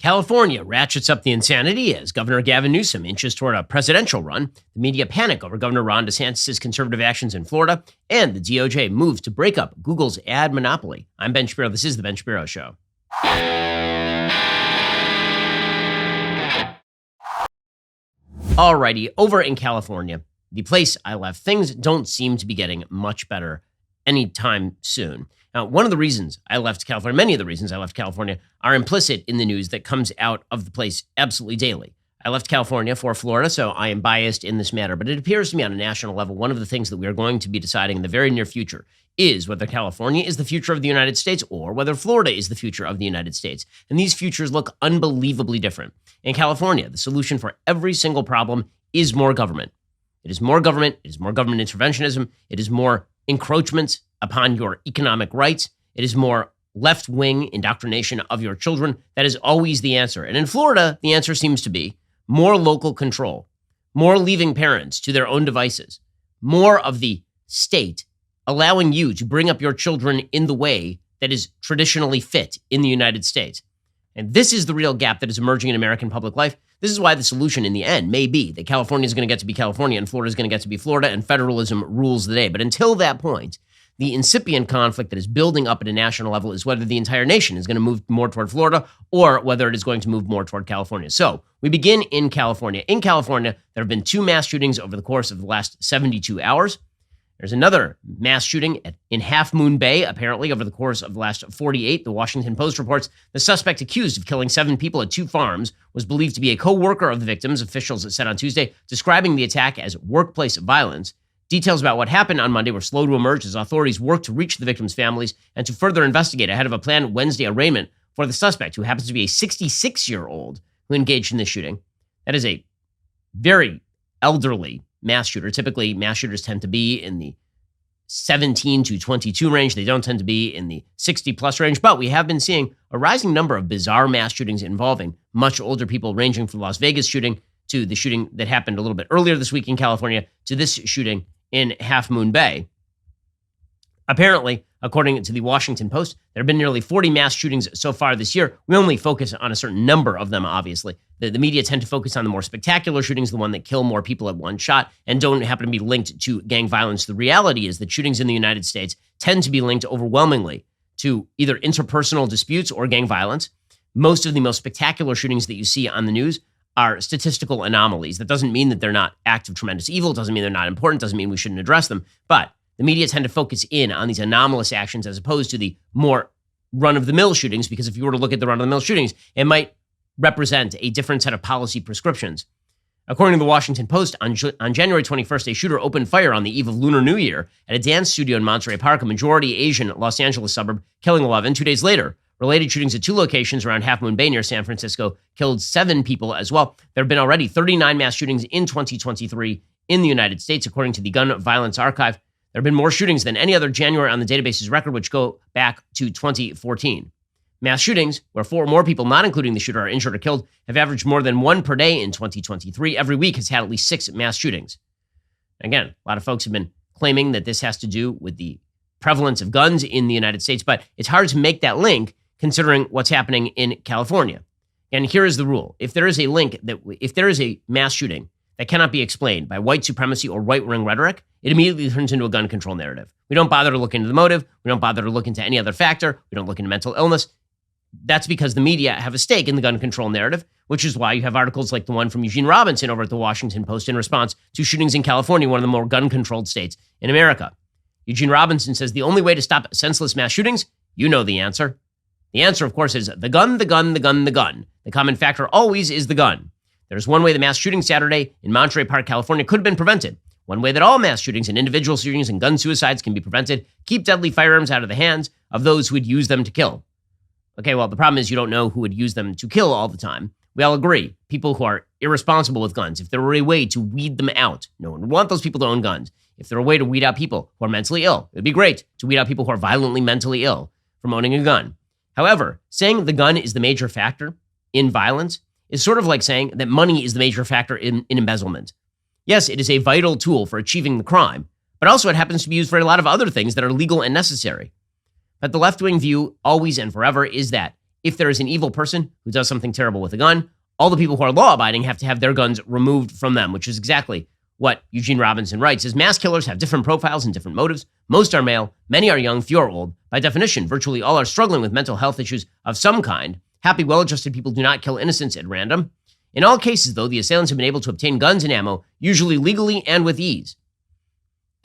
California ratchets up the insanity as Governor Gavin Newsom inches toward a presidential run. The media panic over Governor Ron DeSantis' conservative actions in Florida, and the DOJ moves to break up Google's ad monopoly. I'm Ben Shapiro. This is The Ben Shapiro Show. Alrighty, over in California, the place I left, things don't seem to be getting much better anytime soon. Now, one of the reasons I left California, many of the reasons I left California, are implicit in the news that comes out of the place absolutely daily. I left California for Florida, so I am biased in this matter, but it appears to me on a national level, one of the things that we are going to be deciding in the very near future is whether California is the future of the United States or whether Florida is the future of the United States. And these futures look unbelievably different. In California, the solution for every single problem is more government. It is more government. It is more government interventionism. It is more encroachments upon your economic rights. It is more left-wing indoctrination of your children. That is always the answer. And in Florida, the answer seems to be more local control, more leaving parents to their own devices, more of the state allowing you to bring up your children in the way that is traditionally fit in the United States. And this is the real gap that is emerging in American public life. This is why the solution in the end may be that California is going to get to be California and Florida is going to get to be Florida and federalism rules the day. But until that point, the incipient conflict that is building up at a national level is whether the entire nation is going to move more toward Florida or whether it is going to move more toward California. So we begin in California. In California, there have been 2 mass shootings over the course of the last 72 hours. There's another mass shooting in Half Moon Bay, apparently, over the course of the last 48. The Washington Post reports the suspect accused of killing 7 people at 2 farms was believed to be a co-worker of the victims, officials said on Tuesday, describing the attack as workplace violence. Details about what happened on Monday were slow to emerge as authorities worked to reach the victims' families and to further investigate ahead of a planned Wednesday arraignment for the suspect, who happens to be a 66-year-old who engaged in this shooting. That is a very elderly mass shooter. Typically, mass shooters tend to be in the 17 to 22 range. They don't tend to be in the 60-plus range, but we have been seeing a rising number of bizarre mass shootings involving much older people, ranging from the Las Vegas shooting to the shooting that happened a little bit earlier this week in California to this shooting in Half Moon Bay. Apparently, according to the Washington Post, there have been nearly 40 mass shootings so far this year. We only focus on a certain number of them, obviously. The media tend to focus on the more spectacular shootings, the one that kill more people at one shot, and don't happen to be linked to gang violence. The reality is that shootings in the United States tend to be linked overwhelmingly to either interpersonal disputes or gang violence. Most of the most spectacular shootings that you see on the news are statistical anomalies. That doesn't mean that they're not acts of tremendous evil. It doesn't mean they're not important. It doesn't mean we shouldn't address them. But the media tend to focus in on these anomalous actions as opposed to the more run-of-the-mill shootings, because if you were to look at the run-of-the-mill shootings, it might represent a different set of policy prescriptions. According to the Washington Post, on January 21st, a shooter opened fire on the eve of Lunar New Year at a dance studio in Monterey Park, a majority Asian Los Angeles suburb, killing 11. 2 days later, related shootings at 2 locations around Half Moon Bay near San Francisco killed 7 people as well. There have been already 39 mass shootings in 2023 in the United States, according to the Gun Violence Archive. There have been more shootings than any other January on the database's record, which go back to 2014. Mass shootings, where 4 or more people, not including the shooter, are injured or killed, have averaged more than 1 per day in 2023. Every week has had at least 6 mass shootings. Again, a lot of folks have been claiming that this has to do with the prevalence of guns in the United States, but it's hard to make that link considering what's happening in California. And here is the rule. If there is a link, if there is a mass shooting that cannot be explained by white supremacy or right-wing rhetoric, it immediately turns into a gun control narrative. We don't bother to look into the motive. We don't bother to look into any other factor. We don't look into mental illness. That's because the media have a stake in the gun control narrative, which is why you have articles like the one from Eugene Robinson over at the Washington Post in response to shootings in California, one of the more gun-controlled states in America. Eugene Robinson says the only way to stop senseless mass shootings, you know the answer. The answer, of course, is the gun, the gun, the gun, the gun. The common factor always is the gun. There's one way the mass shooting Saturday in Monterey Park, California could have been prevented. One way that all mass shootings and individual shootings and gun suicides can be prevented: keep deadly firearms out of the hands of those who would use them to kill. Okay, well, the problem is you don't know who would use them to kill all the time. We all agree. People who are irresponsible with guns, if there were a way to weed them out, no one would want those people to own guns. If there were a way to weed out people who are mentally ill, it would be great to weed out people who are violently mentally ill from owning a gun. However, saying the gun is the major factor in violence is sort of like saying that money is the major factor in embezzlement. Yes, it is a vital tool for achieving the crime, but also it happens to be used for a lot of other things that are legal and necessary. But the left-wing view, always and forever, is that if there is an evil person who does something terrible with a gun, all the people who are law-abiding have to have their guns removed from them, which is exactly what Eugene Robinson writes. Says mass killers have different profiles and different motives. Most are male, many are young, few are old. By definition, virtually all are struggling with mental health issues of some kind. Happy, well-adjusted people do not kill innocents at random. In all cases, though, the assailants have been able to obtain guns and ammo, usually legally and with ease.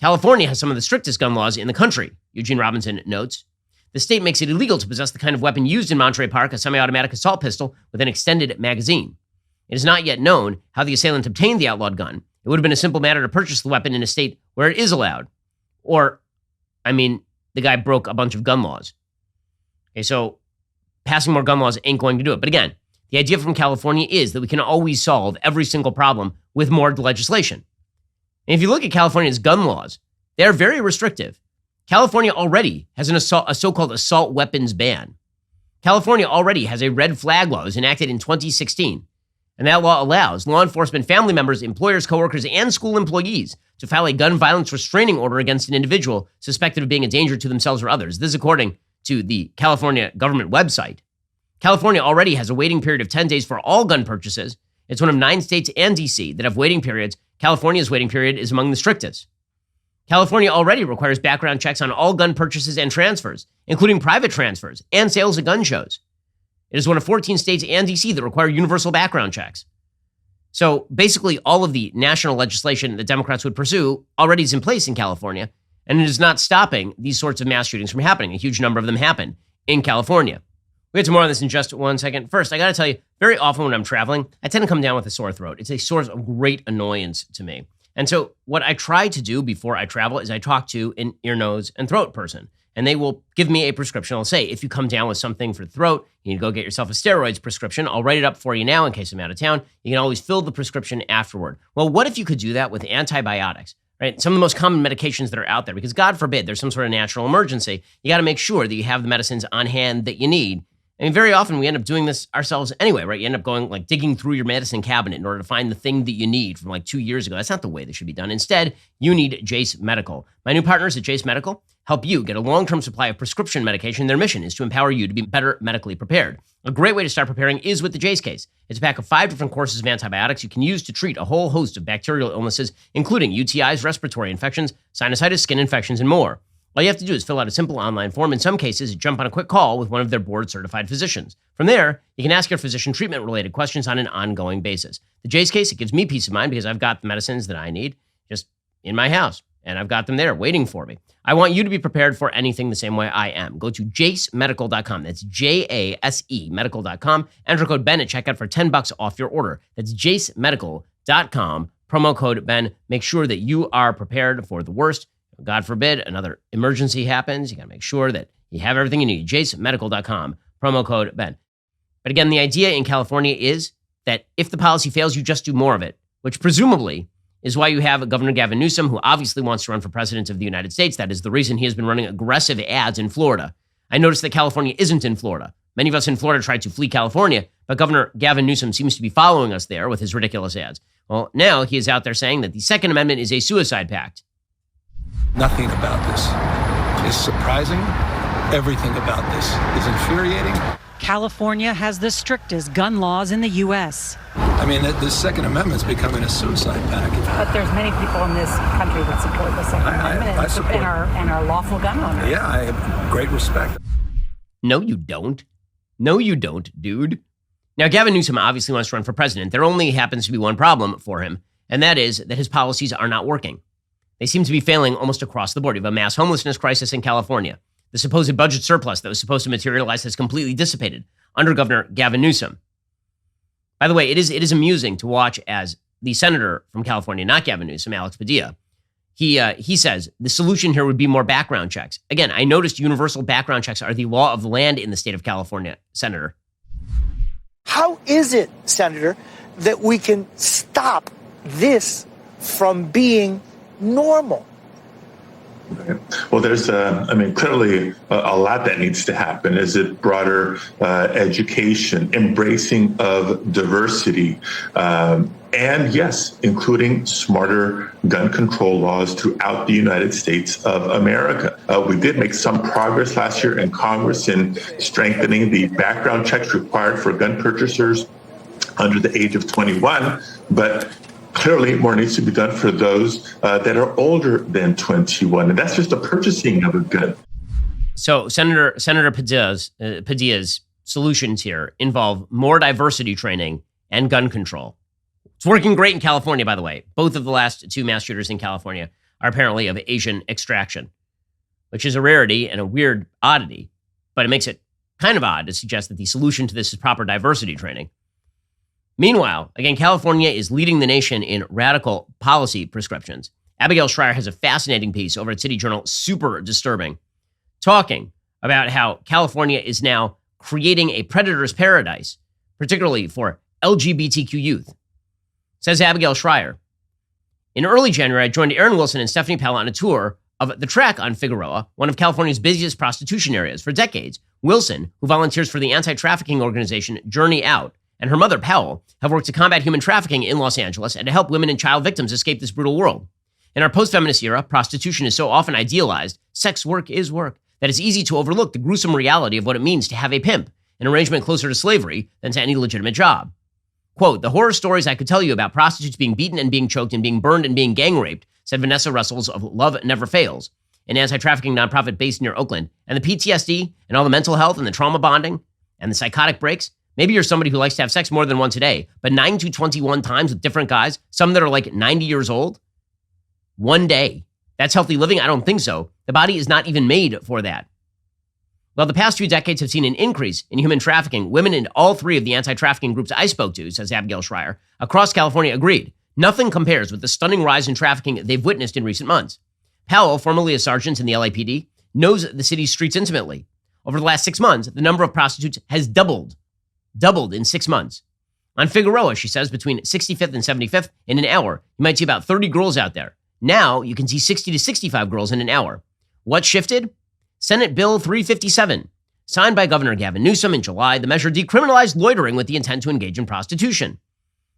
California has some of the strictest gun laws in the country, Eugene Robinson notes. The state makes it illegal to possess the kind of weapon used in Monterey Park, a semi-automatic assault pistol with an extended magazine. It is not yet known how the assailant obtained the outlawed gun. It would have been a simple matter to purchase the weapon in a state where it is allowed. The guy broke a bunch of gun laws. Okay, so passing more gun laws ain't going to do it. But again, the idea from California is that we can always solve every single problem with more legislation. And if you look at California's gun laws, they're very restrictive. California already has a so-called assault weapons ban. California already has a red flag law. It was enacted in 2016. And that law allows law enforcement, family members, employers, coworkers, and school employees to file a gun violence restraining order against an individual suspected of being a danger to themselves or others. This is according to the California government website. California already has a waiting period of 10 days for all gun purchases. It's one of 9 states and D.C. that have waiting periods. California's waiting period is among the strictest. California already requires background checks on all gun purchases and transfers, including private transfers and sales at gun shows. It is one of 14 states and D.C. that require universal background checks. So basically, all of the national legislation that Democrats would pursue already is in place in California, and it is not stopping these sorts of mass shootings from happening. A huge number of them happen in California. We'll get to more on this in just one second. First, I got to tell you, very often when I'm traveling, I tend to come down with a sore throat. It's a source of great annoyance to me. And so what I try to do before I travel is I talk to an ear, nose, and throat person. And they will give me a prescription. I'll say, if you come down with something for the throat, you need to go get yourself a steroids prescription. I'll write it up for you now in case I'm out of town. You can always fill the prescription afterward. Well, what if you could do that with antibiotics, right? Some of the most common medications that are out there, because God forbid there's some sort of natural emergency. You got to make sure that you have the medicines on hand that you need. I mean, very often we end up doing this ourselves anyway, right? You end up going digging through your medicine cabinet in order to find the thing that you need from 2 years ago. That's not the way this should be done. Instead, you need Jace Medical. My new partners at Jace Medical help you get a long-term supply of prescription medication. Their mission is to empower you to be better medically prepared. A great way to start preparing is with the Jace case. It's a pack of 5 different courses of antibiotics you can use to treat a whole host of bacterial illnesses, including UTIs, respiratory infections, sinusitis, skin infections, and more. All you have to do is fill out a simple online form. In some cases, jump on a quick call with one of their board-certified physicians. From there, you can ask your physician treatment-related questions on an ongoing basis. The Jace case, it gives me peace of mind because I've got the medicines that I need just in my house, and I've got them there waiting for me. I want you to be prepared for anything the same way I am. Go to jacemedical.com. That's JASE medical.com. Enter code Ben at checkout for $10 off your order. That's jacemedical.com. Promo code Ben. Make sure that you are prepared for the worst. God forbid another emergency happens. You got to make sure that you have everything you need. jacemedical.com. Promo code Ben. But again, the idea in California is that if the policy fails, you just do more of it, which presumably is why you have Governor Gavin Newsom, who obviously wants to run for president of the United States. That is the reason he has been running aggressive ads in Florida. I noticed that California isn't in Florida. Many of us in Florida tried to flee California, but Governor Gavin Newsom seems to be following us there with his ridiculous ads. Well, now he is out there saying that the Second Amendment is a suicide pact. Nothing about this is surprising. Everything about this is infuriating. California has the strictest gun laws in the U.S. I mean, the Second Amendment's becoming a suicide pact. But there's many people in this country that support the Second Amendment I support and are lawful gun owners. Yeah, I have great respect. No, you don't. No, you don't, dude. Now, Gavin Newsom obviously wants to run for president. There only happens to be one problem for him, and that is that his policies are not working. They seem to be failing almost across the board. You have a mass homelessness crisis in California. The supposed budget surplus that was supposed to materialize has completely dissipated under Governor Gavin Newsom. By the way, it is amusing to watch as the senator from California, not Gavin Newsom, Alex Padilla, he says the solution here would be more background checks. Again, I noticed universal background checks are the law of the land in the state of California, Senator. How is it, Senator, that we can stop this from being normal? Well, there's, clearly a lot that needs to happen. Is it broader education, embracing of diversity, and yes, including smarter gun control laws throughout the United States of America. We did make some progress last year in Congress in strengthening the background checks required for gun purchasers under the age of 21, but clearly, more needs to be done for those that are older than 21, and that's just the purchasing of a gun. So Senator Padilla's solutions here involve more diversity training and gun control. It's working great in California, by the way. Both of the last two mass shooters in California are apparently of Asian extraction, which is a rarity and a weird oddity, but it makes it kind of odd to suggest that the solution to this is proper diversity training. Meanwhile, again, California is leading the nation in radical policy prescriptions. Abigail Shrier has a fascinating piece over at City Journal, super disturbing, talking about how California is now creating a predator's paradise, particularly for LGBTQ youth. Says Abigail Shrier, in early January, I joined Aaron Wilson and Stephanie Powell on a tour of the track on Figueroa, one of California's busiest prostitution areas. For decades, Wilson, who volunteers for the anti-trafficking organization Journey Out, and her mother, Powell, have worked to combat human trafficking in Los Angeles and to help women and child victims escape this brutal world. In our post-feminist era, prostitution is so often idealized, sex work is work, that it's easy to overlook the gruesome reality of what it means to have a pimp, an arrangement closer to slavery than to any legitimate job. Quote, the horror stories I could tell you about prostitutes being beaten and being choked and being burned and being gang raped, said Vanessa Russells of Love Never Fails, an anti-trafficking nonprofit based near Oakland, and the PTSD and all the mental health and the trauma bonding and the psychotic breaks. Maybe you're somebody who likes to have sex more than once a day, but 9 to 21 times with different guys, some that are like 90 years old, one day. That's healthy living? I don't think so. The body is not even made for that. Well, the past few decades have seen an increase in human trafficking. Women in all three of the anti-trafficking groups I spoke to, says Abigail Shrier, across California agreed. Nothing compares with the stunning rise in trafficking they've witnessed in recent months. Powell, formerly a sergeant in the LAPD, knows the city's streets intimately. Over the last 6 months, the number of prostitutes has doubled in 6 months. On Figueroa, she says, between 65th and 75th in an hour, you might see about 30 girls out there. Now you can see 60 to 65 girls in an hour. What shifted? Senate Bill 357, signed by Governor Gavin Newsom in July. The measure decriminalized loitering with the intent to engage in prostitution.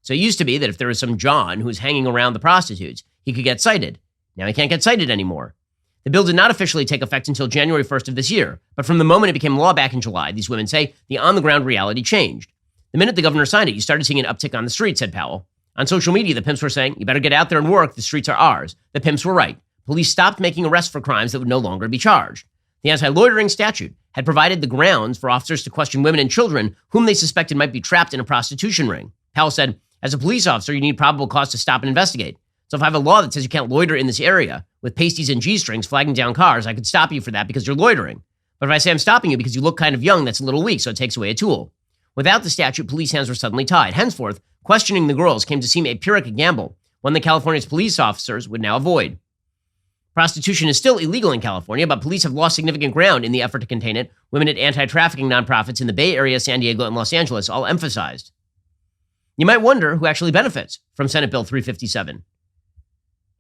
So it used to be that if there was some John who was hanging around the prostitutes, he could get cited. Now he can't get cited anymore. The bill did not officially take effect until January 1st of this year, but from the moment it became law back in July, these women say the on-the-ground reality changed. The minute the governor signed it, you started seeing an uptick on the street, said Powell. On social media, the pimps were saying, you better get out there and work, the streets are ours. The pimps were right. Police stopped making arrests for crimes that would no longer be charged. The anti-loitering statute had provided the grounds for officers to question women and children whom they suspected might be trapped in a prostitution ring. Powell said, as a police officer, you need probable cause to stop and investigate. So if I have a law that says you can't loiter in this area with pasties and G-strings flagging down cars, I could stop you for that because you're loitering. But if I say I'm stopping you because you look kind of young, that's a little weak, so it takes away a tool. Without the statute, police hands were suddenly tied. Henceforth, questioning the girls came to seem a Pyrrhic gamble, one that California's police officers would now avoid. Prostitution is still illegal in California, but police have lost significant ground in the effort to contain it. Women at anti-trafficking nonprofits in the Bay Area, San Diego, and Los Angeles all emphasized. You might wonder who actually benefits from Senate Bill 357.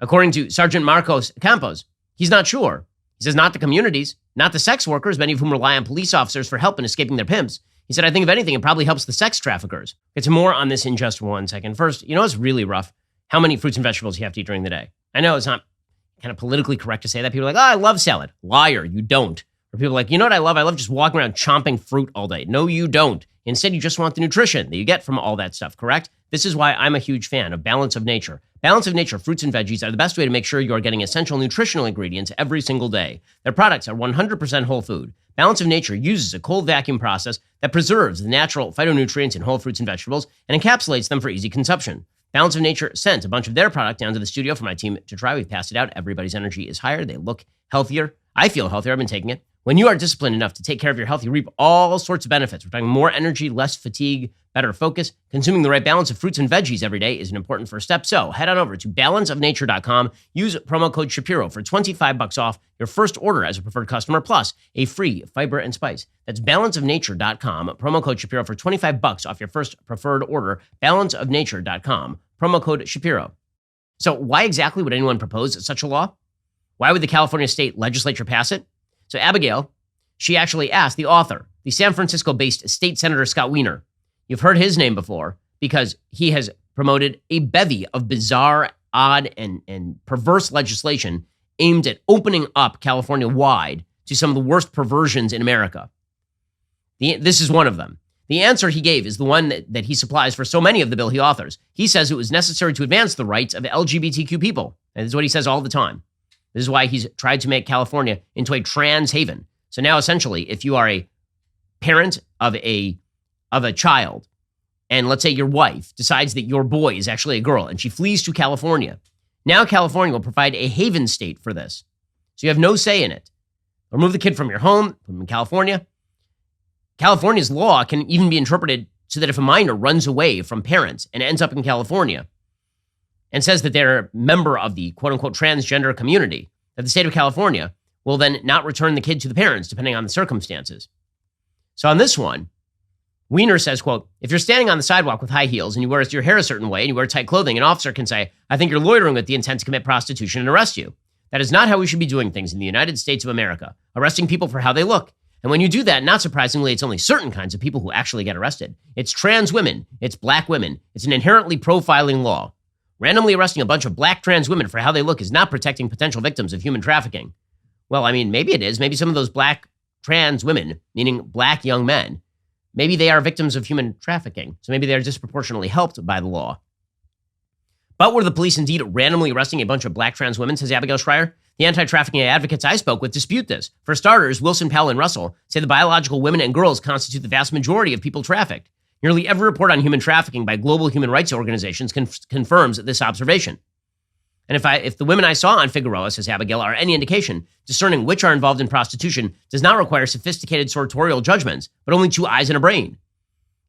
According to Sergeant Marcos Campos, he's not sure. He says not the communities, not the sex workers, many of whom rely on police officers for help in escaping their pimps. He said, I think if anything, it probably helps the sex traffickers. Get to more on this in just 1 second. First, you know it's really rough? How many fruits and vegetables you have to eat during the day. I know it's not kind of politically correct to say that. People are like, I love salad. Liar, you don't. Or people are like, you know what I love? I love just walking around chomping fruit all day. No, you don't. Instead, you just want the nutrition that you get from all that stuff, correct? This is why I'm a huge fan of Balance of Nature. Balance of Nature fruits and veggies are the best way to make sure you are getting essential nutritional ingredients every single day. Their products are 100% whole food. Balance of Nature uses a cold vacuum process that preserves the natural phytonutrients in whole fruits and vegetables and encapsulates them for easy consumption. Balance of Nature sent a bunch of their product down to the studio for my team to try. We've passed it out. Everybody's energy is higher. They look healthier. I feel healthier. I've been taking it. When you are disciplined enough to take care of your health, you reap all sorts of benefits. We're talking more energy, less fatigue, better focus. Consuming the right balance of fruits and veggies every day is an important first step. So head on over to balanceofnature.com. Use promo code Shapiro for $25 off your first order as a preferred customer, plus a free fiber and spice. That's balanceofnature.com. Promo code Shapiro for $25 off your first preferred order. Balanceofnature.com. Promo code Shapiro. So why exactly would anyone propose such a law? Why would the California state legislature pass it? So Abigail, she actually asked the author, the San Francisco-based state senator Scott Wiener. You've heard his name before because he has promoted a bevy of bizarre, odd, and perverse legislation aimed at opening up California wide to some of the worst perversions in America. This is one of them. The answer he gave is the one that he supplies for so many of the bill he authors. He says it was necessary to advance the rights of LGBTQ people. And this is what he says all the time. This is why he's tried to make California into a trans haven. So now essentially, if you are a parent of a child, and let's say your wife decides that your boy is actually a girl and she flees to California, now California will provide a haven state for this. So you have no say in it. Remove the kid from your home, from California. California's law can even be interpreted so that if a minor runs away from parents and ends up in California and says that they're a member of the quote-unquote transgender community, that the state of California will then not return the kid to the parents, depending on the circumstances. So on this one, Wiener says, quote, if you're standing on the sidewalk with high heels and you wear your hair a certain way and you wear tight clothing, an officer can say, I think you're loitering with the intent to commit prostitution and arrest you. That is not how we should be doing things in the United States of America, arresting people for how they look. And when you do that, not surprisingly, it's only certain kinds of people who actually get arrested. It's trans women. It's black women. It's an inherently profiling law. Randomly arresting a bunch of black trans women for how they look is not protecting potential victims of human trafficking. Well, I mean, maybe it is. Maybe some of those black trans women, meaning black young men, maybe they are victims of human trafficking. So maybe they're disproportionately helped by the law. But were the police indeed randomly arresting a bunch of black trans women, says Abigail Schreier? The anti-trafficking advocates I spoke with dispute this. For starters, Wilson, Powell, and Russell say the biological women and girls constitute the vast majority of people trafficked. Nearly every report on human trafficking by global human rights organizations confirms this observation. And if the women I saw on Figueroa, says Abigail, are any indication, discerning which are involved in prostitution does not require sophisticated sartorial judgments, but only 2 eyes and a brain.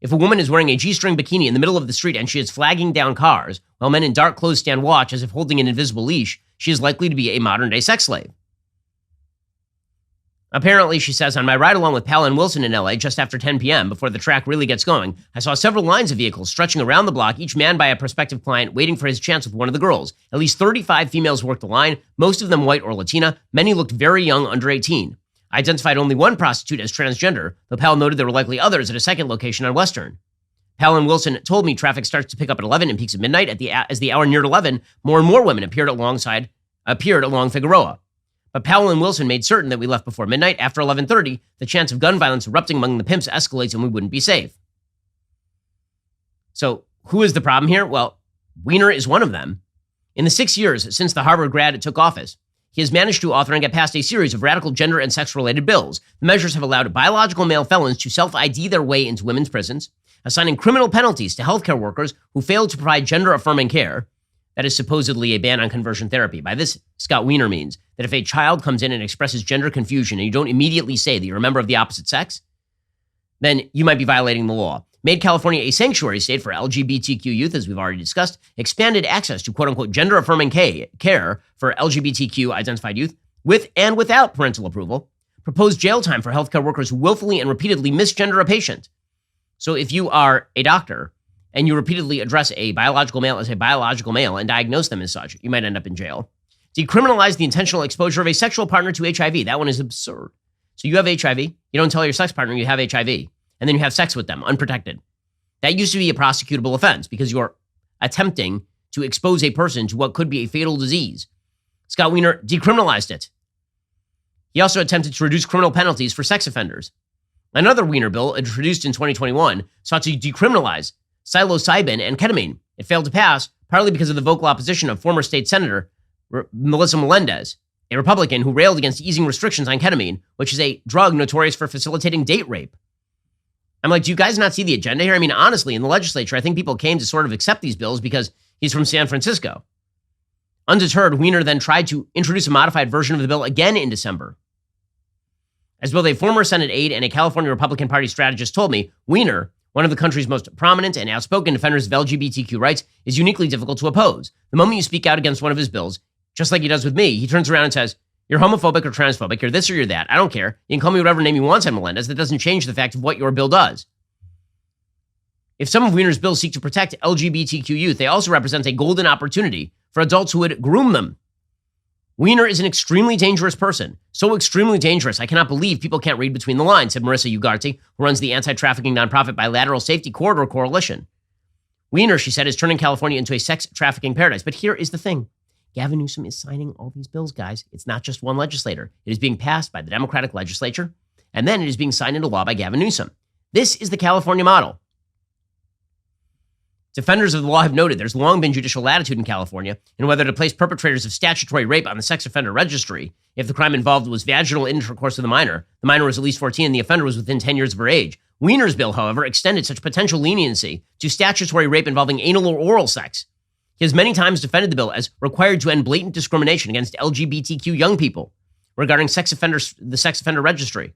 If a woman is wearing a G-string bikini in the middle of the street and she is flagging down cars, while men in dark clothes stand watch as if holding an invisible leash, she is likely to be a modern-day sex slave. Apparently, she says, on my ride along with Powell and Wilson in LA just after 10 p.m., before the track really gets going, I saw several lines of vehicles stretching around the block, each manned by a prospective client waiting for his chance with one of the girls. At least 35 females worked the line, most of them white or Latina. Many looked very young, under 18. I identified only one prostitute as transgender, though Powell noted there were likely others at a second location on Western. Powell and Wilson told me traffic starts to pick up at 11 and peaks at midnight. As the hour neared 11, more and more women appeared along Figueroa. But Powell and Wilson made certain that we left before midnight. After 11:30, the chance of gun violence erupting among the pimps escalates and we wouldn't be safe. So who is the problem here? Well, Wiener is one of them. In the 6 years since the Harvard grad took office, he has managed to author and get passed a series of radical gender and sex-related bills. The measures have allowed biological male felons to self-ID their way into women's prisons, assigning criminal penalties to healthcare workers who fail to provide gender-affirming care. That is supposedly a ban on conversion therapy. By this, Scott Wiener means that if a child comes in and expresses gender confusion and you don't immediately say that you're a member of the opposite sex, then you might be violating the law. Made California a sanctuary state for LGBTQ youth, as we've already discussed, expanded access to quote-unquote gender-affirming care for LGBTQ-identified youth with and without parental approval, proposed jail time for healthcare workers who willfully and repeatedly misgender a patient. So if you are a doctor and you repeatedly address a biological male as a biological male and diagnose them as such, you might end up in jail. Decriminalize the intentional exposure of a sexual partner to HIV. That one is absurd. So you have HIV, you don't tell your sex partner you have HIV, and then you have sex with them unprotected. That used to be a prosecutable offense because you are attempting to expose a person to what could be a fatal disease. Scott Wiener decriminalized it. He also attempted to reduce criminal penalties for sex offenders. Another Wiener bill, introduced in 2021, sought to decriminalize psilocybin and ketamine. It failed to pass, partly because of the vocal opposition of former state senator Melissa Melendez, a Republican who railed against easing restrictions on ketamine, which is a drug notorious for facilitating date rape. I'm like, do you guys not see the agenda here? I mean, honestly, in the legislature, I think people came to sort of accept these bills because he's from San Francisco. Undeterred, Wiener then tried to introduce a modified version of the bill again in December. As both a former Senate aide and a California Republican Party strategist told me, Wiener, one of the country's most prominent and outspoken defenders of LGBTQ rights, is uniquely difficult to oppose. The moment you speak out against one of his bills, just like he does with me, he turns around and says, you're homophobic or transphobic, you're this or you're that, I don't care. You can call me whatever name you want, said Melendez. That doesn't change the fact of what your bill does. If some of Wiener's bills seek to protect LGBTQ youth, they also represent a golden opportunity for adults who would groom them. Weiner is an extremely dangerous person. So extremely dangerous, I cannot believe people can't read between the lines, said Marissa Ugarte, who runs the anti-trafficking nonprofit Bilateral Safety Corridor Coalition. Weiner, she said, is turning California into a sex trafficking paradise. But here is the thing. Gavin Newsom is signing all these bills, guys. It's not just one legislator. It is being passed by the Democratic legislature, and then it is being signed into law by Gavin Newsom. This is the California model. Defenders of the law have noted there's long been judicial latitude in California in whether to place perpetrators of statutory rape on the sex offender registry if the crime involved was vaginal intercourse with a minor. The minor was at least 14 and the offender was within 10 years of her age. Weiner's bill, however, extended such potential leniency to statutory rape involving anal or oral sex. He has many times defended the bill as required to end blatant discrimination against LGBTQ young people regarding the sex offender registry.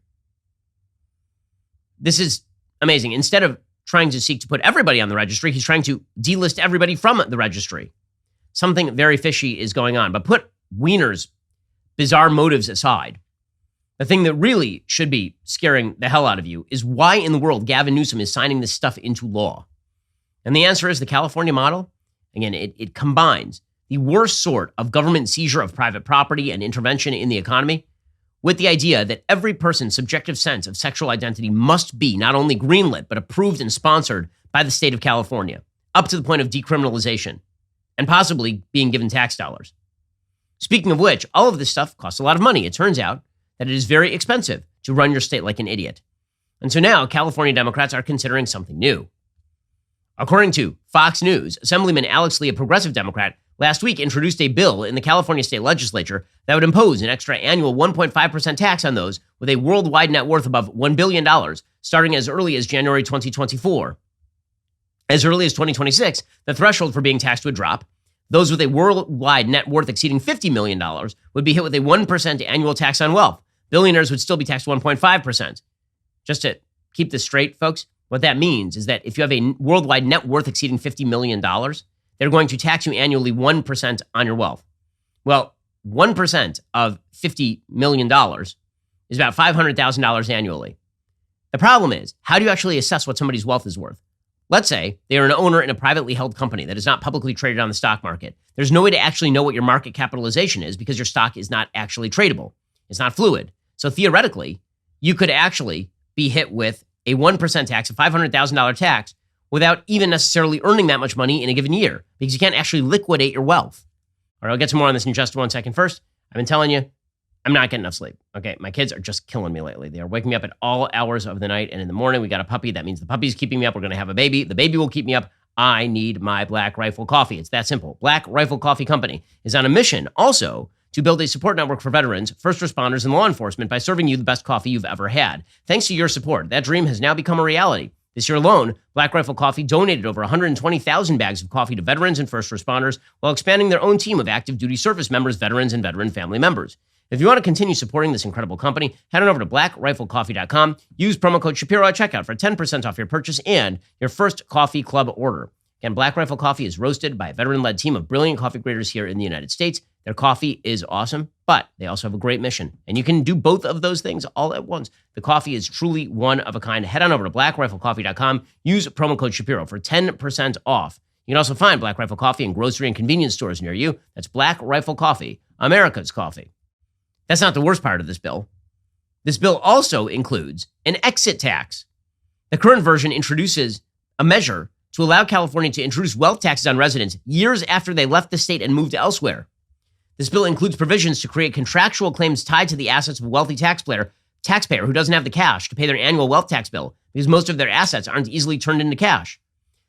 This is amazing. Instead of trying to seek to put everybody on the registry, he's trying to delist everybody from the registry. Something very fishy is going on. But put Weiner's bizarre motives aside, the thing that really should be scaring the hell out of you is why in the world Gavin Newsom is signing this stuff into law. And the answer is the California model. Again, it combines the worst sort of government seizure of private property and intervention in the economy with the idea that every person's subjective sense of sexual identity must be not only greenlit, but approved and sponsored by the state of California, up to the point of decriminalization and possibly being given tax dollars. Speaking of which, all of this stuff costs a lot of money. It turns out that it is very expensive to run your state like an idiot. And so now California Democrats are considering something new. According to Fox News, Assemblyman Alex Lee, a progressive Democrat, last week introduced a bill in the California state legislature that would impose an extra annual 1.5% tax on those with a worldwide net worth above $1 billion, starting as early as January 2024. As early as 2026, the threshold for being taxed would drop. Those with a worldwide net worth exceeding $50 million would be hit with a 1% annual tax on wealth. Billionaires would still be taxed 1.5%. Just to keep this straight, folks, what that means is that if you have a worldwide net worth exceeding $50 million, they're going to tax you annually 1% on your wealth. Well, 1% of $50 million is about $500,000 annually. The problem is, how do you actually assess what somebody's wealth is worth? Let's say they are an owner in a privately held company that is not publicly traded on the stock market. There's no way to actually know what your market capitalization is because your stock is not actually tradable. It's not fluid. So theoretically, you could actually be hit with a 1% tax, a $500,000 tax, without even necessarily earning that much money in a given year because you can't actually liquidate your wealth. All right, I'll get to more on this in just 1 second. First, I've been telling you, I'm not getting enough sleep. Okay, my kids are just killing me lately. They are waking me up at all hours of the night, and in the morning, we got a puppy. That means the puppy's keeping me up. We're going to have a baby. The baby will keep me up. I need my Black Rifle Coffee. It's that simple. Black Rifle Coffee Company is on a mission also to build a support network for veterans, first responders, and law enforcement by serving you the best coffee you've ever had. Thanks to your support, that dream has now become a reality. This year alone, Black Rifle Coffee donated over 120,000 bags of coffee to veterans and first responders while expanding their own team of active duty service members, veterans, and veteran family members. If you want to continue supporting this incredible company, head on over to blackriflecoffee.com. Use promo code Shapiro at checkout for 10% off your purchase and your first coffee club order. Again, Black Rifle Coffee is roasted by a veteran-led team of brilliant coffee graders here in the United States. Their coffee is awesome, but they also have a great mission. And you can do both of those things all at once. The coffee is truly one of a kind. Head on over to blackriflecoffee.com. Use promo code Shapiro for 10% off. You can also find Black Rifle Coffee in grocery and convenience stores near you. That's Black Rifle Coffee, America's coffee. That's not the worst part of this bill. This bill also includes an exit tax. The current version introduces a measure to allow California to introduce wealth taxes on residents years after they left the state and moved elsewhere. This bill includes provisions to create contractual claims tied to the assets of a wealthy taxpayer who doesn't have the cash to pay their annual wealth tax bill because most of their assets aren't easily turned into cash.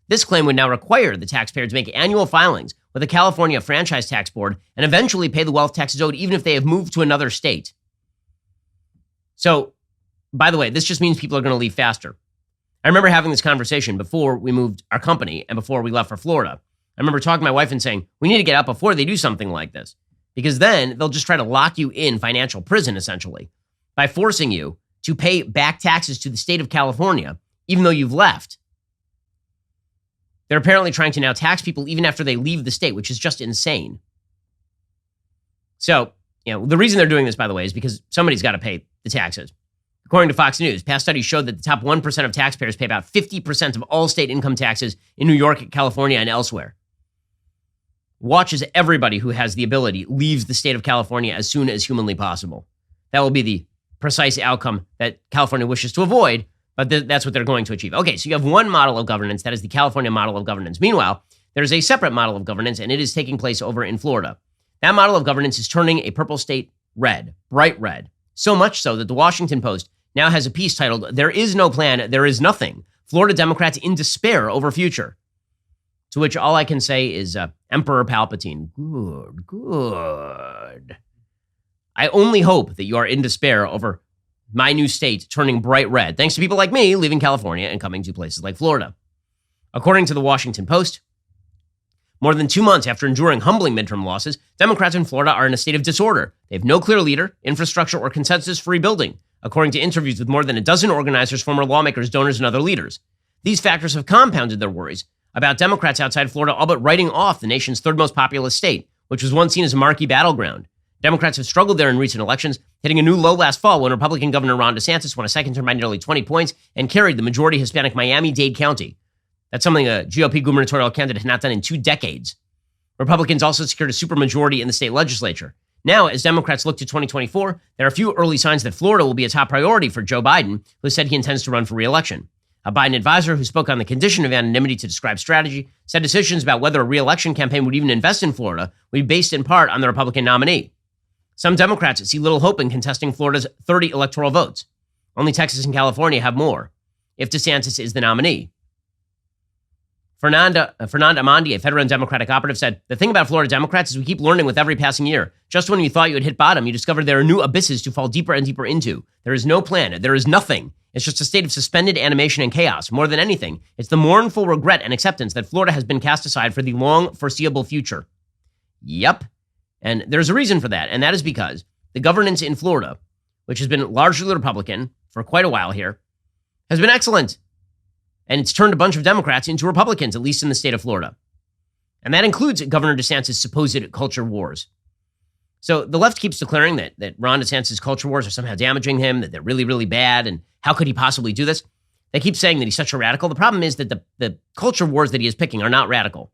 This claim would now require the taxpayer to make annual filings with the California Franchise Tax Board and eventually pay the wealth taxes owed even if they have moved to another state. So, by the way, this just means people are going to leave faster. I remember having this conversation before we moved our company and before we left for Florida. I remember talking to my wife and saying, we need to get out before they do something like this because then they'll just try to lock you in financial prison, essentially, by forcing you to pay back taxes to the state of California, even though you've left. They're apparently trying to now tax people even after they leave the state, which is just insane. So, the reason they're doing this, by the way, is because somebody's got to pay the taxes. According to Fox News, past studies showed that the top 1% of taxpayers pay about 50% of all state income taxes in New York, California, and elsewhere. watch as everybody who has the ability leaves the state of California as soon as humanly possible. That will be the precise outcome that California wishes to avoid, but that's what they're going to achieve. Okay, so you have one model of governance. That is the California model of governance. Meanwhile, there's a separate model of governance, and it is taking place over in Florida. That model of governance is turning a purple state red, bright red. So much so that the Washington Post now has a piece titled, "There is no plan, there is nothing. Florida Democrats in despair over future." To which all I can say is, Emperor Palpatine, good. I only hope that you are in despair over my new state turning bright red, thanks to people like me leaving California and coming to places like Florida. According to the Washington Post, more than 2 months after enduring humbling midterm losses, Democrats in Florida are in a state of disorder. They have no clear leader, infrastructure, or consensus for rebuilding, according to interviews with more than a dozen organizers, former lawmakers, donors, and other leaders. These factors have compounded their worries about Democrats outside Florida all but writing off the nation's third most populous state, which was once seen as a marquee battleground. Democrats have struggled there in recent elections, hitting a new low last fall when Republican Governor Ron DeSantis won a second term by nearly 20 points and carried the majority Hispanic Miami-Dade County. That's something a GOP gubernatorial candidate had not done in 2 decades. Republicans also secured a supermajority in the state legislature. Now, as Democrats look to 2024, there are a few early signs that Florida will be a top priority for Joe Biden, who said he intends to run for re-election. A Biden advisor who spoke on the condition of anonymity to describe strategy said decisions about whether a re-election campaign would even invest in Florida would be based in part on the Republican nominee. Some Democrats see little hope in contesting Florida's 30 electoral votes. Only Texas and California have more, if DeSantis is the nominee. Fernanda Amandi, a federal Democratic operative, said, "The thing about Florida Democrats is we keep learning with every passing year. Just when you thought you had hit bottom, you discovered there are new abysses to fall deeper and deeper into. There is no plan. There is nothing. It's just a state of suspended animation and chaos. More than anything, it's the mournful regret and acceptance that Florida has been cast aside for the long foreseeable future." Yep. And there's a reason for that. And that is because the governance in Florida, which has been largely Republican for quite a while here, has been excellent. And it's turned a bunch of Democrats into Republicans, at least in the state of Florida. And that includes Governor DeSantis' supposed culture wars. So the left keeps declaring that Ron DeSantis' culture wars are somehow damaging him, that they're really, really bad, and how could he possibly do this? They keep saying that he's such a radical. The problem is that the culture wars that he is picking are not radical.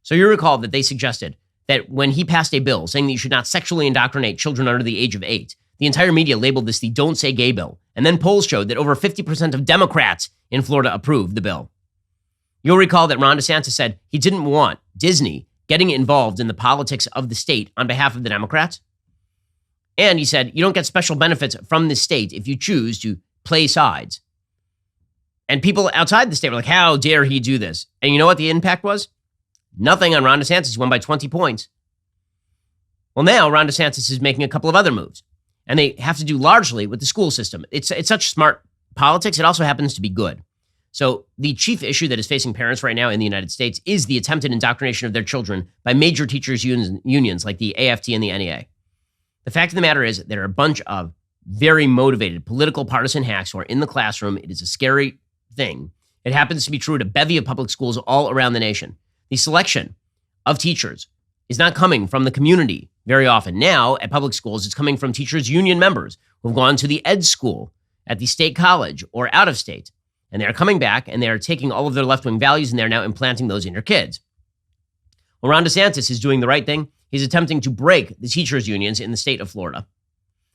So you recall that they suggested that when he passed a bill saying that you should not sexually indoctrinate children under the age of 8, the entire media labeled this the Don't Say Gay bill. And then polls showed that over 50% of Democrats in Florida approved the bill. You'll recall that Ron DeSantis said he didn't want Disney getting involved in the politics of the state on behalf of the Democrats. And he said, you don't get special benefits from the state if you choose to play sides. And people outside the state were like, how dare he do this? And you know what the impact was? Nothing on Ron DeSantis. He won by 20 points. Well, now Ron DeSantis is making a couple of other moves. And they have to do largely with the school system. It's such smart politics. It also happens to be good. So the chief issue that is facing parents right now in the United States is the attempted indoctrination of their children by major teachers unions like the AFT and the NEA. The fact of the matter is there are a bunch of very motivated political partisan hacks who are in the classroom. It is a scary thing. It happens to be true at a bevy of public schools all around the nation. The selection of teachers is not coming from the community very often. Now, at public schools, it's coming from teachers' union members who have gone to the ed school at the state college or out of state. And they're coming back and they're taking all of their left-wing values and they're now implanting those in your kids. Well, Ron DeSantis is doing the right thing. He's attempting to break the teachers' unions in the state of Florida.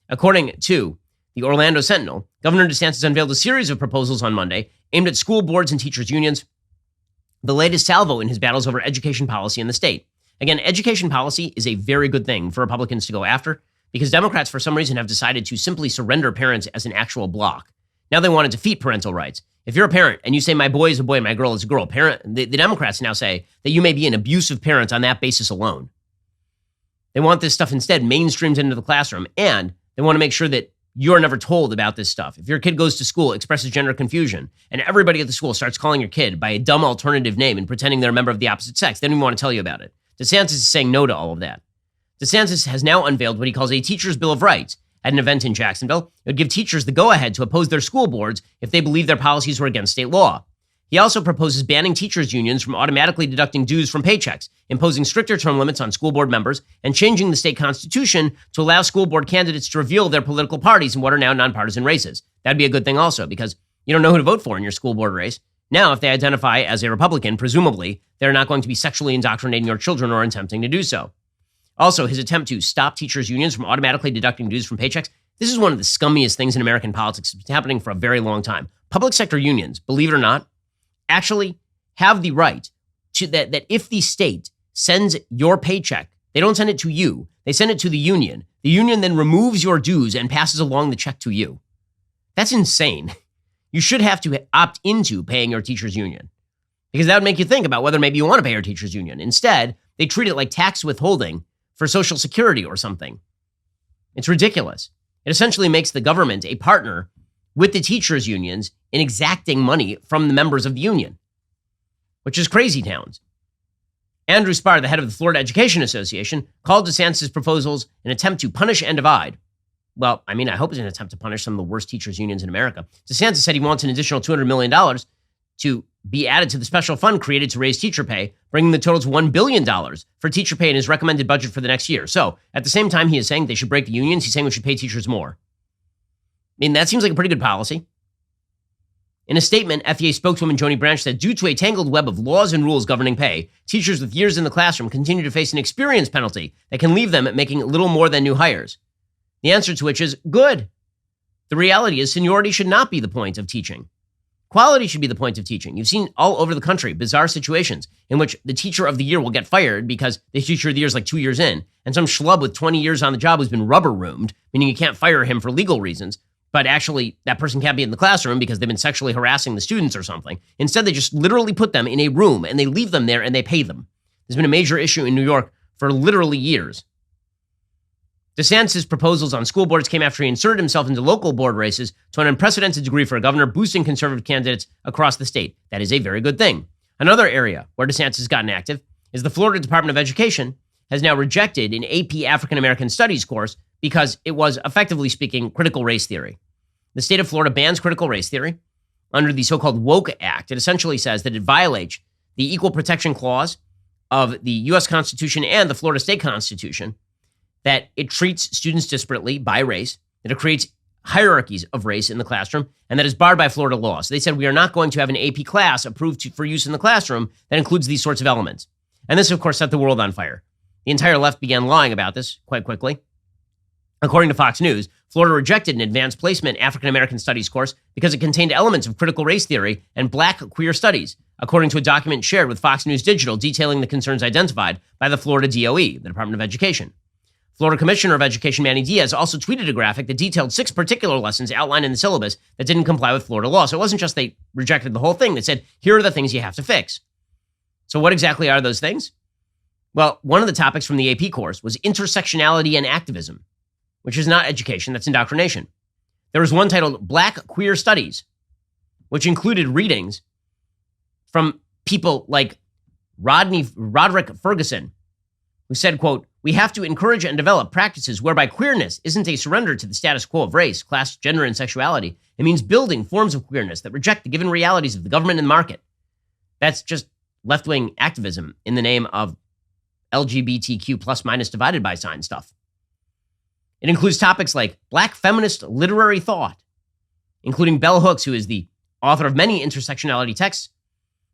According to the Orlando Sentinel, Governor DeSantis unveiled a series of proposals on Monday aimed at school boards and teachers' unions, the latest salvo in his battles over education policy in the state. Again, education policy is a very good thing for Republicans to go after because Democrats, for some reason, have decided to simply surrender parents as an actual block. Now they want to defeat parental rights. If you're a parent and you say my boy is a boy and my girl is a girl, the Democrats now say that you may be an abusive parent on that basis alone. They want this stuff instead mainstreamed into the classroom, and they want to make sure that you're never told about this stuff. If your kid goes to school, expresses gender confusion, and everybody at the school starts calling your kid by a dumb alternative name and pretending they're a member of the opposite sex, they don't even want to tell you about it. DeSantis is saying no to all of that. DeSantis has now unveiled what he calls a teacher's bill of rights. At an event in Jacksonville, it would give teachers the go-ahead to oppose their school boards if they believe their policies were against state law. He also proposes banning teachers' unions from automatically deducting dues from paychecks, imposing stricter term limits on school board members, and changing the state constitution to allow school board candidates to reveal their political parties in what are now nonpartisan races. That'd be a good thing also, because you don't know who to vote for in your school board race. Now, if they identify as a Republican, presumably, they're not going to be sexually indoctrinating your children or attempting to do so. Also, his attempt to stop teachers' unions from automatically deducting dues from paychecks, this is one of the scummiest things in American politics. It's been happening for a very long time. Public sector unions, believe it or not, actually have the right to that if the state sends your paycheck, they don't send it to you, they send it to the union. The union then removes your dues and passes along the check to you. That's insane. You should have to opt into paying your teachers' union because that would make you think about whether maybe you want to pay your teachers' union. Instead, they treat it like tax withholding for Social Security or something. It's ridiculous. It essentially makes the government a partner with the teachers' unions in exacting money from the members of the union, which is crazy towns. Andrew Spar, the head of the Florida Education Association, called DeSantis' proposals an attempt to punish and divide. Well, I hope it's an attempt to punish some of the worst teachers' unions in America. DeSantis said he wants an additional $200 million to be added to the special fund created to raise teacher pay, bringing the total to $1 billion for teacher pay in his recommended budget for the next year. So, at the same time he is saying they should break the unions, he's saying we should pay teachers more. That seems like a pretty good policy. In a statement, FEA spokeswoman Joni Branch said, due to a tangled web of laws and rules governing pay, teachers with years in the classroom continue to face an experience penalty that can leave them making little more than new hires. The answer to which is good. The reality is seniority should not be the point of teaching. Quality should be the point of teaching. You've seen all over the country bizarre situations in which the teacher of the year will get fired because the teacher of the year is like 2 years in, and some schlub with 20 years on the job who's been rubber-roomed, meaning you can't fire him for legal reasons, but actually that person can't be in the classroom because they've been sexually harassing the students or something. Instead, they just literally put them in a room and they leave them there and they pay them. There's been a major issue in New York for literally years. DeSantis' proposals on school boards came after he inserted himself into local board races to an unprecedented degree for a governor, boosting conservative candidates across the state. That is a very good thing. Another area where DeSantis has gotten active is the Florida Department of Education has now rejected an AP African American Studies course because it was, effectively speaking, critical race theory. The state of Florida bans critical race theory under the so-called Woke Act. It essentially says that it violates the Equal Protection Clause of the U.S. Constitution and the Florida State Constitution, that it treats students disparately by race, that it creates hierarchies of race in the classroom, and that is barred by Florida law. So they said, we are not going to have an AP class approved for use in the classroom that includes these sorts of elements. And this, of course, set the world on fire. The entire left began lying about this quite quickly. According to Fox News, Florida rejected an advanced placement African American Studies course because it contained elements of critical race theory and Black queer studies, according to a document shared with Fox News Digital detailing the concerns identified by the Florida DOE, the Department of Education. Florida Commissioner of Education Manny Diaz also tweeted a graphic that detailed 6 particular lessons outlined in the syllabus that didn't comply with Florida law. So it wasn't just they rejected the whole thing. They said, here are the things you have to fix. So what exactly are those things? Well, one of the topics from the AP course was intersectionality and activism, which is not education, that's indoctrination. There was one titled Black Queer Studies, which included readings from people like Roderick Ferguson, who said, quote, we have to encourage and develop practices whereby queerness isn't a surrender to the status quo of race, class, gender, and sexuality. It means building forms of queerness that reject the given realities of the government and the market. That's just left-wing activism in the name of LGBTQ plus minus divided by sign stuff. It includes topics like Black feminist literary thought, including Bell Hooks, who is the author of many intersectionality texts,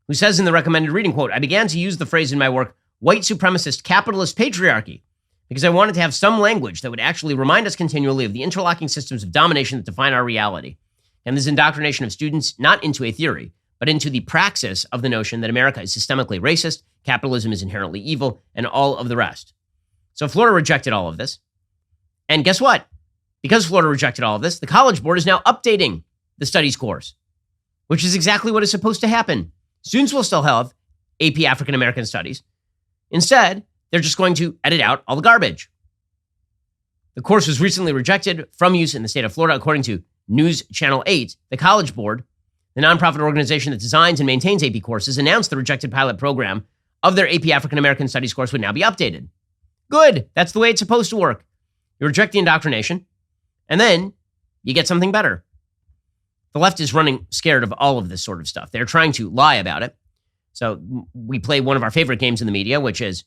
who says in the recommended reading, quote, I began to use the phrase in my work, white supremacist capitalist patriarchy, because I wanted to have some language that would actually remind us continually of the interlocking systems of domination that define our reality. And this indoctrination of students not into a theory, but into the praxis of the notion that America is systemically racist, capitalism is inherently evil, and all of the rest. So Florida rejected all of this. And guess what? Because Florida rejected all of this, the College Board is now updating the studies course, which is exactly what is supposed to happen. Students will still have AP African American Studies. Instead, they're just going to edit out all the garbage. The course was recently rejected from use in the state of Florida, according to News Channel 8. The College Board, the nonprofit organization that designs and maintains AP courses, announced the rejected pilot program of their AP African American Studies course would now be updated. Good. That's the way it's supposed to work. You reject the indoctrination, and then you get something better. The left is running scared of all of this sort of stuff. They're trying to lie about it. So we play one of our favorite games in the media, which is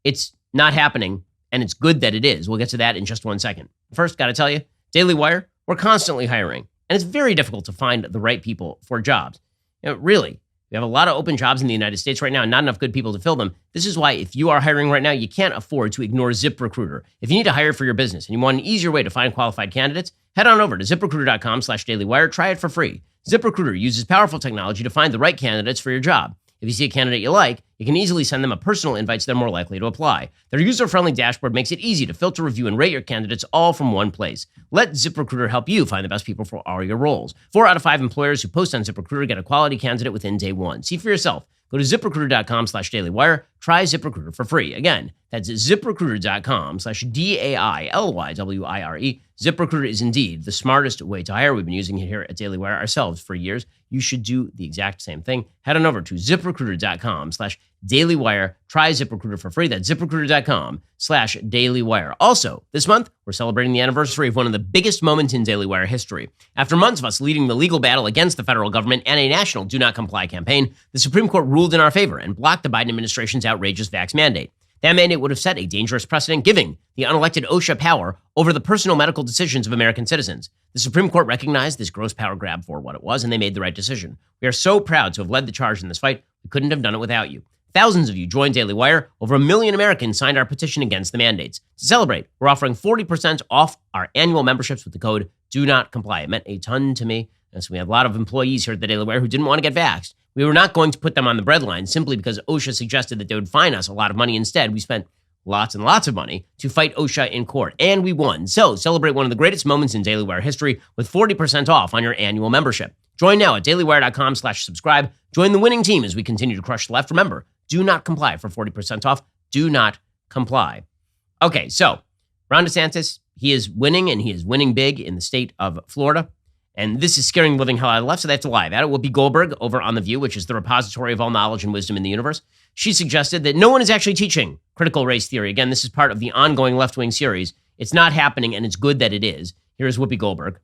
it's not happening, and it's good that it is. We'll get to that in just 1 second. First, got to tell you, DailyWire, we're constantly hiring, and it's very difficult to find the right people for jobs. Really, We have a lot of open jobs in the United States right now and not enough good people to fill them. This is why if you are hiring right now, you can't afford to ignore ZipRecruiter. If you need to hire for your business and you want an easier way to find qualified candidates, head on over to ZipRecruiter.com/dailywire. Try it for free. ZipRecruiter uses powerful technology to find the right candidates for your job. If you see a candidate you like, you can easily send them a personal invite so they're more likely to apply. Their user-friendly dashboard makes it easy to filter, review, and rate your candidates all from one place. Let ZipRecruiter help you find the best people for all your roles. 4 out of 5 employers who post on ZipRecruiter get a quality candidate within day one. See for yourself. Go to ZipRecruiter.com/dailywire. Try ZipRecruiter for free. Again, that's ZipRecruiter.com/DAILYWIRE. ZipRecruiter is indeed the smartest way to hire. We've been using it here at DailyWire ourselves for years. You should do the exact same thing. Head on over to ZipRecruiter.com/dailywire. Try ZipRecruiter for free. That's ZipRecruiter.com/dailywire. Also, this month, we're celebrating the anniversary of one of the biggest moments in DailyWire history. After months of us leading the legal battle against the federal government and a national do not comply campaign, the Supreme Court ruled in our favor and blocked the Biden administration's outrageous vax mandate. That mandate would have set a dangerous precedent, giving the unelected OSHA power over the personal medical decisions of American citizens. The Supreme Court recognized this gross power grab for what it was, and they made the right decision. We are so proud to have led the charge in this fight. We couldn't have done it without you. Thousands of you joined Daily Wire. Over 1 million Americans signed our petition against the mandates. To celebrate, we're offering 40% off our annual memberships with the code Do Not Comply. It meant a ton to me. And so we have a lot of employees here at the Daily Wire who didn't want to get vaxxed. We were not going to put them on the breadline simply because OSHA suggested that they would fine us a lot of money instead. We spent lots and lots of money to fight OSHA in court, and we won. So celebrate one of the greatest moments in Daily Wire history with 40% off on your annual membership. Join now at dailywire.com/subscribe. Join the winning team as we continue to crush the left. Remember, do not comply for 40% off. Do not comply. Okay, so Ron DeSantis, he is winning, and he is winning big in the state of Florida. And this is scaring the living hell out of the left, so they have to lie about it. Whoopi Goldberg over on The View, which is the repository of all knowledge and wisdom in the universe, she suggested that no one is actually teaching critical race theory. Again, this is part of the ongoing left-wing series. It's not happening, and it's good that it is. Here's Whoopi Goldberg.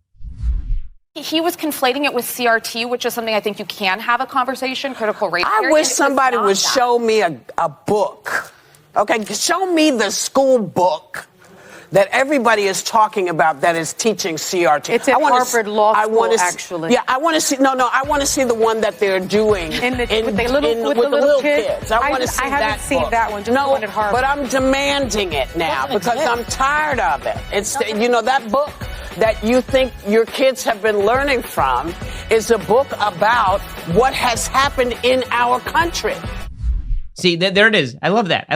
He was conflating it with CRT, which is something I think you can have a conversation, critical race theory. I wish somebody would show me a book. Okay, show me the school book that everybody is talking about that is teaching CRT. It's at Harvard Law School, actually. Yeah, I want to see. No, I want to see the one that they're doing with the little kids. I want to see that. I haven't seen that one. Just the one at Harvard. But I'm demanding it now because I'm tired of it. It's that book that you think your kids have been learning from is a book about what has happened in our country. See, there it is. I love that.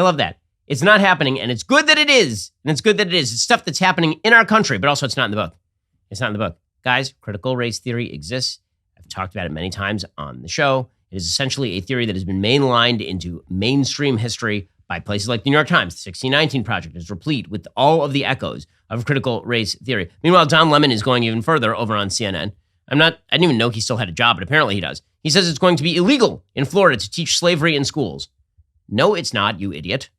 It's not happening, and it's good that it is. And it's good that it is. It's stuff that's happening in our country, but also it's not in the book. It's not in the book. Guys, critical race theory exists. I've talked about it many times on the show. It is essentially a theory that has been mainlined into mainstream history by places like the New York Times. The 1619 Project is replete with all of the echoes of critical race theory. Meanwhile, Don Lemon is going even further over on CNN. I didn't even know he still had a job, but apparently he does. He says it's going to be illegal in Florida to teach slavery in schools. No, it's not, you idiot.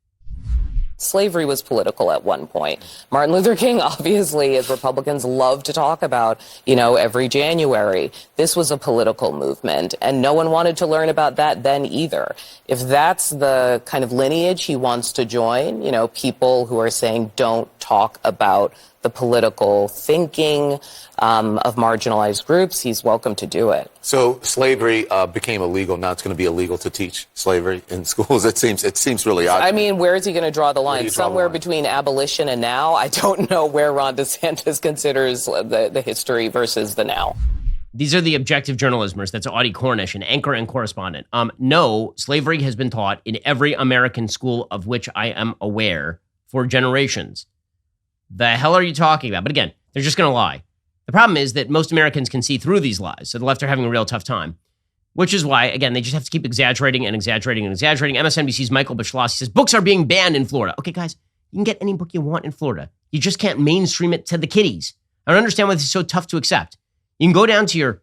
Slavery was political at one point. Martin Luther King, obviously, as Republicans love to talk about, every January, this was a political movement, and no one wanted to learn about that then either. If that's the kind of lineage he wants to join, people who are saying don't talk about the political thinking of marginalized groups, he's welcome to do it. So slavery became illegal. Now it's going to be illegal to teach slavery in schools. It seems really odd. I mean, where is he going to draw the line? Somewhere between abolition and now. I don't know where Ron DeSantis considers the history versus the now. These are the objective journalismers. That's Audie Cornish, an anchor and correspondent. No, slavery has been taught in every American school of which I am aware for generations. The hell are you talking about? But again, they're just going to lie. The problem is that most Americans can see through these lies, so the left are having a real tough time, which is why, again, they just have to keep exaggerating and exaggerating and exaggerating. MSNBC's Michael Beschloss says, books are being banned in Florida. Okay, guys, you can get any book you want in Florida. You just can't mainstream it to the kiddies. I don't understand why this is so tough to accept. You can go down to your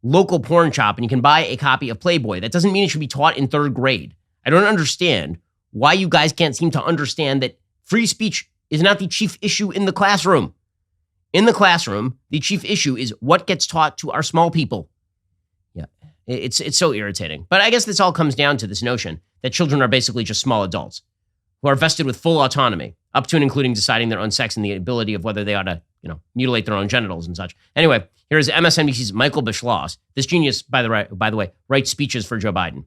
local porn shop and you can buy a copy of Playboy. That doesn't mean it should be taught in 3rd grade. I don't understand why you guys can't seem to understand that free speech is not the chief issue in the classroom. In the classroom, the chief issue is what gets taught to our small people. Yeah, it's so irritating. But I guess this all comes down to this notion that children are basically just small adults who are vested with full autonomy, up to and including deciding their own sex and the ability of whether they ought to mutilate their own genitals and such. Anyway, here's MSNBC's Michael Beschloss. This genius, by the way, writes speeches for Joe Biden.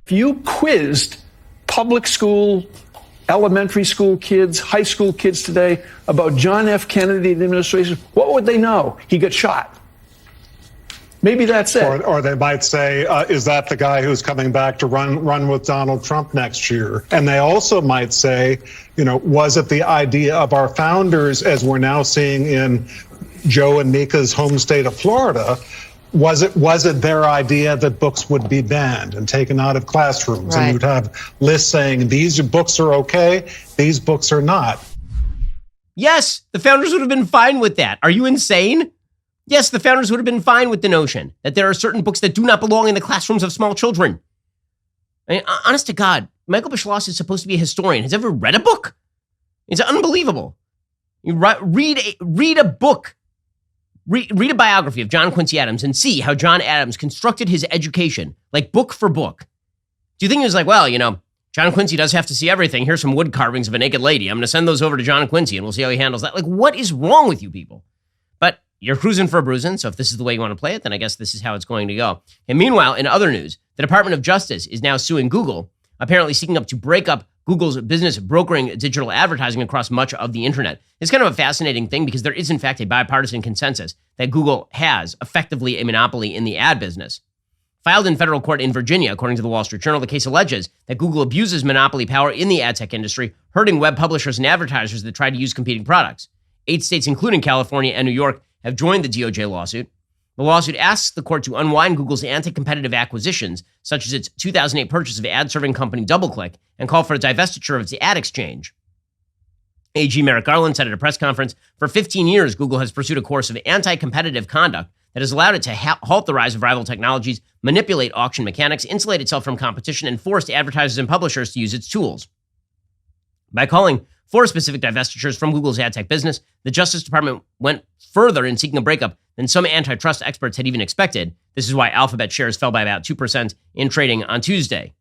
If you quizzed public school, elementary school kids, high school kids today about John F. Kennedy and the administration, what would they know? He got shot. Maybe that's it. Or they might say, is that the guy who's coming back to run with Donald Trump next year? And they also might say, was it the idea of our founders, as we're now seeing in Joe and Mika's home state of Florida, was it their idea that books would be banned and taken out of classrooms? Right. And you'd have lists saying, these books are okay, these books are not. Yes, the founders would have been fine with that. Are you insane? Yes, the founders would have been fine with the notion that there are certain books that do not belong in the classrooms of small children. I mean, honest to God, Michael Beschloss is supposed to be a historian. Has he ever read a book? It's unbelievable. You read a book. Read a biography of John Quincy Adams and see how John Adams constructed his education, like book for book. Do you think he was like, well, John Quincy does have to see everything. Here's some wood carvings of a naked lady. I'm going to send those over to John Quincy and we'll see how he handles that. Like, what is wrong with you people? But you're cruising for a bruising, so if this is the way you want to play it, then I guess this is how it's going to go. And meanwhile, in other news, the Department of Justice is now suing Google, apparently seeking to break up Google's business brokering digital advertising across much of the internet. It's kind of a fascinating thing because there is, in fact, a bipartisan consensus that Google has effectively a monopoly in the ad business. Filed in federal court in Virginia, according to the Wall Street Journal, the case alleges that Google abuses monopoly power in the ad tech industry, hurting web publishers and advertisers that try to use competing products. 8 states, including California and New York, have joined the DOJ lawsuit. The lawsuit asks the court to unwind Google's anti-competitive acquisitions, such as its 2008 purchase of ad-serving company DoubleClick, and call for a divestiture of its ad exchange. AG Merrick Garland said at a press conference, for 15 years, Google has pursued a course of anti-competitive conduct that has allowed it to halt the rise of rival technologies, manipulate auction mechanics, insulate itself from competition, and force advertisers and publishers to use its tools. By calling for specific divestitures from Google's ad tech business, the Justice Department went further in seeking a breakup than some antitrust experts had even expected. This is why Alphabet shares fell by about 2% in trading on Tuesday.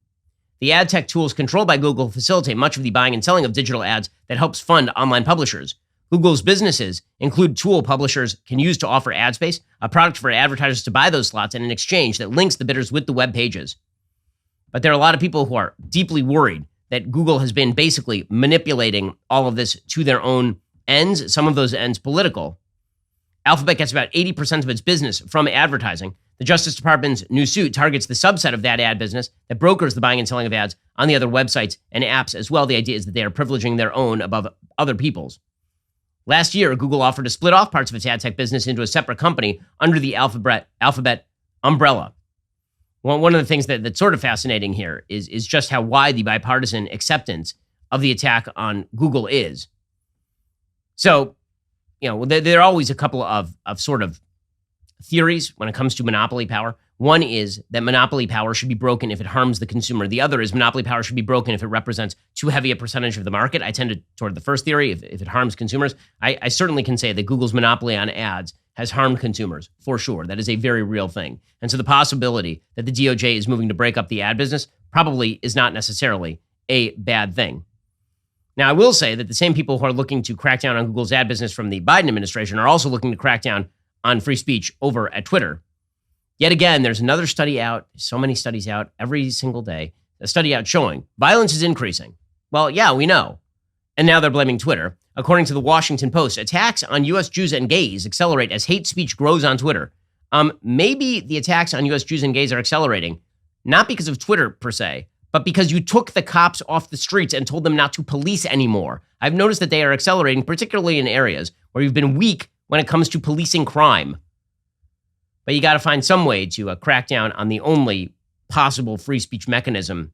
The ad tech tools controlled by Google facilitate much of the buying and selling of digital ads that helps fund online publishers. Google's businesses include tool publishers can use to offer ad space, a product for advertisers to buy those slots, and an exchange that links the bidders with the web pages. But there are a lot of people who are deeply worried that Google has been basically manipulating all of this to their own ends, some of those ends political. Alphabet gets about 80% of its business from advertising. The Justice Department's new suit targets the subset of that ad business that brokers the buying and selling of ads on the other websites and apps as well. The idea is that they are privileging their own above other people's. Last year, Google offered to split off parts of its ad tech business into a separate company under the Alphabet umbrella. Well, one of the things that's sort of fascinating here is just how wide the bipartisan acceptance of the attack on Google is. So, there are always a couple of sort of theories when it comes to monopoly power. One is that monopoly power should be broken if it harms the consumer. The other is monopoly power should be broken if it represents too heavy a percentage of the market. I tend toward the first theory, if it harms consumers. I certainly can say that Google's monopoly on ads has harmed consumers, for sure. That is a very real thing. And so the possibility that the DOJ is moving to break up the ad business probably is not necessarily a bad thing. Now, I will say that the same people who are looking to crack down on Google's ad business from the Biden administration are also looking to crack down on free speech over at Twitter. Yet again, there's another study out, so many studies out every single day, a study out showing violence is increasing. Well, yeah, we know. And now they're blaming Twitter. According to the Washington Post, attacks on U.S. Jews and gays accelerate as hate speech grows on Twitter. Maybe the attacks on U.S. Jews and gays are accelerating, not because of Twitter per se, but because you took the cops off the streets and told them not to police anymore. I've noticed that they are accelerating, particularly in areas where you've been weak when it comes to policing crime. But you got to find some way to crack down on the only possible free speech mechanism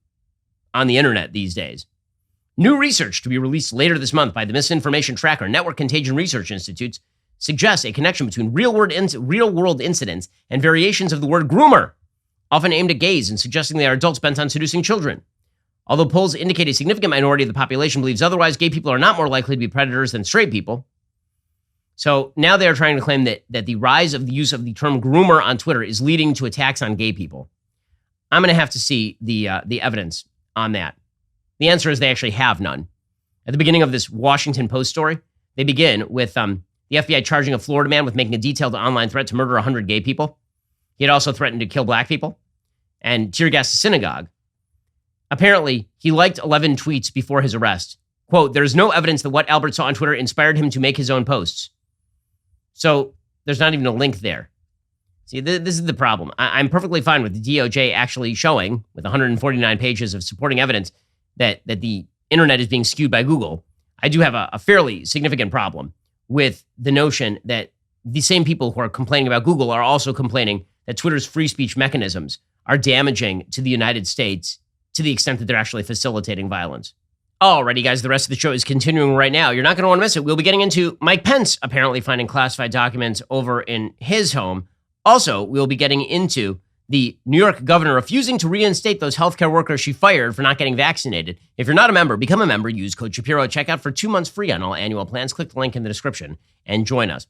on the internet these days. New research to be released later this month by the Misinformation Tracker Network Contagion Research Institute suggests a connection between real-world incidents and variations of the word groomer, often aimed at gays and suggesting they are adults bent on seducing children. Although polls indicate a significant minority of the population believes otherwise, gay people are not more likely to be predators than straight people. So now they are trying to claim that the rise of the use of the term groomer on Twitter is leading to attacks on gay people. I'm going to have to see the evidence on that. The answer is they actually have none. At the beginning of this Washington Post story, they begin with The FBI charging a Florida man with making a detailed online threat to murder 100 gay people. He had also threatened to kill black people and tear gas a synagogue. Apparently, he liked 11 tweets before his arrest. Quote, there's no evidence that what Albert saw on Twitter inspired him to make his own posts. So there's not even a link there. See, this is the problem. I'm perfectly fine with the DOJ actually showing, with 149 pages of supporting evidence, that the internet is being skewed by Google. I do have a fairly significant problem with the notion that the same people who are complaining about Google are also complaining that Twitter's free speech mechanisms are damaging to the United States to the extent that they're actually facilitating violence. Alrighty, guys, the rest of the show is continuing right now. You're not going to want to miss it. We'll be getting into Mike Pence apparently finding classified documents over in his home. Also, we'll be getting into the New York governor refusing to reinstate those healthcare workers she fired for not getting vaccinated. If you're not a member, become a member. Use code Shapiro at checkout for 2 months free on all annual plans. Click the link in the description and join us.